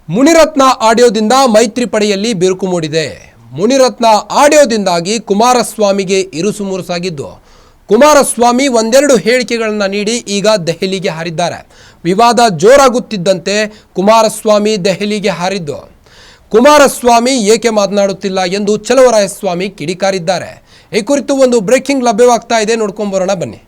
ಮುನಿರತ್ನ ಆಡಿಯೋದಿಂದ ಮೈತ್ರಿ ಪಡೆಯಲ್ಲಿ ಬಿರುಕು ಮೂಡಿದೆ. ಮುನಿರತ್ನ ಆಡಿಯೋದಿಂದಾಗಿ ಕುಮಾರಸ್ವಾಮಿಗೆ ಇರುಸು ಮುರುಸಾಗಿದ್ದು, ಕುಮಾರಸ್ವಾಮಿ ಒಂದೆರಡು ಹೇಳಿಕೆಗಳನ್ನು ನೀಡಿ ಈಗ ದೆಹಲಿಗೆ ಹಾರಿದ್ದಾರೆ. ವಿವಾದ ಜೋರಾಗುತ್ತಿದ್ದಂತೆ ಕುಮಾರಸ್ವಾಮಿ ದೆಹಲಿಗೆ ಹಾರಿದ್ದು, ಕುಮಾರಸ್ವಾಮಿ ಏಕೆ ಮಾತನಾಡುತ್ತಿಲ್ಲ ಎಂದು ಚಲುವರಾಯಸ್ವಾಮಿ ಕಿಡಿಕಾರಿದ್ದಾರೆ. ಈ ಕುರಿತು ಒಂದು ಬ್ರೇಕಿಂಗ್ ಲಭ್ಯವಾಗ್ತಾ ಇದೆ, ನೋಡ್ಕೊಂಡು ಬರೋಣ ಬನ್ನಿ.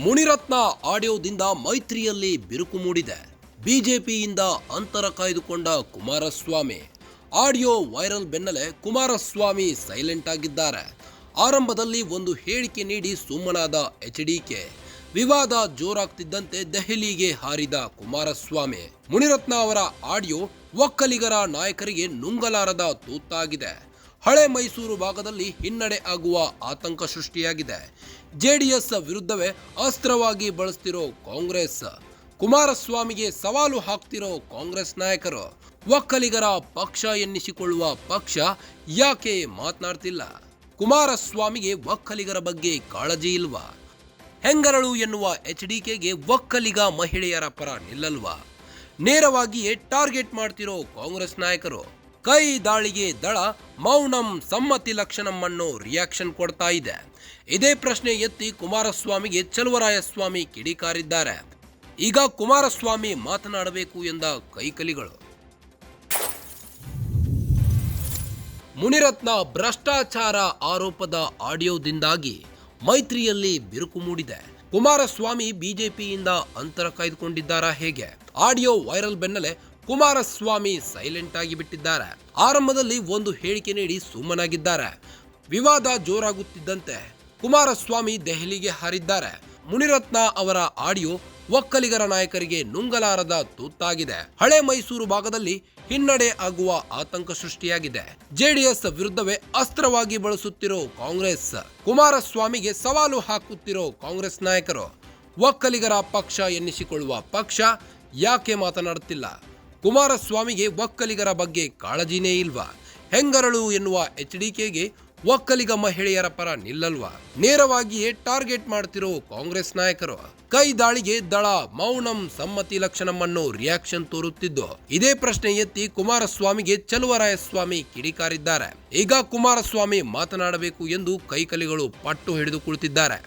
ಮುನಿರತ್ನ ಆಡಿಯೋದಿಂದ ಮೈತ್ರಿಯಲ್ಲಿ ಬಿರುಕು ಮೂಡಿದೆ. ಬಿಜೆಪಿಯಿಂದ ಅಂತರ ಕಾಯ್ದುಕೊಂಡ ಕುಮಾರಸ್ವಾಮಿ ಆಡಿಯೋ ವೈರಲ್ ಬೆನ್ನಲ್ಲೇ ಕುಮಾರಸ್ವಾಮಿ ಸೈಲೆಂಟ್ ಆಗಿದ್ದಾರೆ. ಆರಂಭದಲ್ಲಿ ಒಂದು ಹೇಳಿಕೆ ನೀಡಿ ಸುಮ್ಮನಾದ ಎಚ್ಡಿಕೆ. ವಿವಾದ ಜೋರಾಗ್ತಿದ್ದಂತೆ ದೆಹಲಿಗೆ ಹಾರಿದ ಕುಮಾರಸ್ವಾಮಿ. ಮುನಿರತ್ನ ಅವರ ಆಡಿಯೋ ಒಕ್ಕಲಿಗರ ನಾಯಕರಿಗೆ ನುಂಗಲಾರದ ತೂತಾಗಿದೆ. ಹಳೆ ಮೈಸೂರು ಭಾಗದಲ್ಲಿ ಹಿನ್ನಡೆ ಆಗುವ ಆತಂಕ ಸೃಷ್ಟಿಯಾಗಿದೆ. ಜೆಡಿಎಸ್ ವಿರುದ್ಧವೇ ಅಸ್ತ್ರವಾಗಿ ಬಳಸ್ತಿರೋ ಕಾಂಗ್ರೆಸ್, ಕುಮಾರಸ್ವಾಮಿಗೆ ಸವಾಲು ಹಾಕ್ತಿರೋ ಕಾಂಗ್ರೆಸ್ ನಾಯಕರು, ಒಕ್ಕಲಿಗರ ಪಕ್ಷ ಎನ್ನಿಸಿಕೊಳ್ಳುವ ಪಕ್ಷ ಯಾಕೆ ಮಾತನಾಡ್ತಿಲ್ಲ? ಕುಮಾರಸ್ವಾಮಿಗೆ ಒಕ್ಕಲಿಗರ ಬಗ್ಗೆ ಕಾಳಜಿ ಇಲ್ವಾ? ಹೆಂಗರಳು ಎನ್ನುವ ಎಚ್ಡಿಕೆಗೆ ಒಕ್ಕಲಿಗ ಮಹಿಳೆಯರ ಪರ ನಿಲ್ಲಲ್ವಾ? ನೇರವಾಗಿಯೇ ಟಾರ್ಗೆಟ್ ಮಾಡ್ತಿರೋ ಕಾಂಗ್ರೆಸ್ ನಾಯಕರು. ಕೈ ದಾಳಿಗೆ ದಳ ಮೌನಂ ಸಮ್ಮತಿ ಲಕ್ಷಣಂ ಅನ್ನೋ ರಿಯಾಕ್ಷನ್ ಕೊಡ್ತಾ ಇದೆ. ಇದೇ ಪ್ರಶ್ನೆ ಎತ್ತಿ ಕುಮಾರಸ್ವಾಮಿಗೆ ಚಲುವರಾಯಸ್ವಾಮಿ ಕಿಡಿಕಾರಿದ್ದಾರೆ. ಈಗ ಕುಮಾರಸ್ವಾಮಿ ಮಾತನಾಡಬೇಕು ಎಂದ ಕೈಕಲಿಗಳು. ಮುನಿರತ್ನ ಭ್ರಷ್ಟಾಚಾರ ಆರೋಪದ ಆಡಿಯೋದಿಂದಾಗಿ ಮೈತ್ರಿಯಲ್ಲಿ ಬಿರುಕು ಮೂಡಿದೆ. ಕುಮಾರಸ್ವಾಮಿ ಬಿಜೆಪಿಯಿಂದ ಅಂತರ ಕಾಯ್ದುಕೊಂಡಿದ್ದಾರಾ ಹೇಗೆ? ಆಡಿಯೋ ವೈರಲ್ ಬೆನ್ನಲ್ಲೇ ಕುಮಾರಸ್ವಾಮಿ ಸೈಲೆಂಟ್ ಆಗಿ ಬಿಟ್ಟಿದ್ದಾರೆ. ಆರಂಭದಲ್ಲಿ ಒಂದು ಹೇಳಿಕೆ ನೀಡಿ ಸುಮ್ಮನಾಗಿದ್ದಾರೆ. ವಿವಾದ ಜೋರಾಗುತ್ತಿದ್ದಂತೆ ಕುಮಾರಸ್ವಾಮಿ ದೆಹಲಿಗೆ ಹಾರಿದ್ದಾರೆ. ಮುನಿರತ್ನ ಅವರ ಆಡಿಯೋ ಒಕ್ಕಲಿಗರ ನಾಯಕರಿಗೆ ನುಂಗಲಾರದ ತುತ್ತಾಗಿದೆ. ಹಳೆ ಮೈಸೂರು ಭಾಗದಲ್ಲಿ ಹಿನ್ನಡೆ ಆಗುವ ಆತಂಕ ಸೃಷ್ಟಿಯಾಗಿದೆ. ಜೆಡಿಎಸ್ ವಿರುದ್ಧವೇ ಅಸ್ತ್ರವಾಗಿ ಬಳಸುತ್ತಿರೋ ಕಾಂಗ್ರೆಸ್, ಕುಮಾರಸ್ವಾಮಿಗೆ ಸವಾಲು ಹಾಕುತ್ತಿರೋ ಕಾಂಗ್ರೆಸ್ ನಾಯಕರು, ಒಕ್ಕಲಿಗರ ಪಕ್ಷ ಎನ್ನಿಸಿಕೊಳ್ಳುವ ಪಕ್ಷ ಯಾಕೆ ಮಾತನಾಡುತ್ತಿಲ್ಲ? ಕುಮಾರಸ್ವಾಮಿಗೆ ಒಕ್ಕಲಿಗರ ಬಗ್ಗೆ ಕಾಳಜಿನೇ ಇಲ್ವಾ? ಹೆಂಗರಳು ಎನ್ನುವ ಎಚ್ಡಿಕೆಗೆ ಒಕ್ಕಲಿಗ ಮಹಿಳೆಯರ ಪರ ನಿಲ್ಲಲ್ವಾ? ನೇರವಾಗಿಯೇ ಟಾರ್ಗೆಟ್ ಮಾಡ್ತಿರೋ ಕಾಂಗ್ರೆಸ್ ನಾಯಕರು. ಕೈ ದಾಳಿಗೆ ದಳ ಮೌನಂ ಸಮ್ಮತಿ ಲಕ್ಷಣಂ ಅನ್ನೋ ರಿಯಾಕ್ಷನ್ ತೋರುತ್ತಿದ್ದು, ಇದೇ ಪ್ರಶ್ನೆ ಎತ್ತಿ ಕುಮಾರಸ್ವಾಮಿಗೆ ಚಲುವರಾಯಸ್ವಾಮಿ ಕಿಡಿಕಾರಿದ್ದಾರೆ. ಈಗ ಕುಮಾರಸ್ವಾಮಿ ಮಾತನಾಡಬೇಕು ಎಂದು ಕೈಕಲಿಗಳು ಪಟ್ಟು ಹಿಡಿದು ಕುಳಿತಿದ್ದಾರೆ.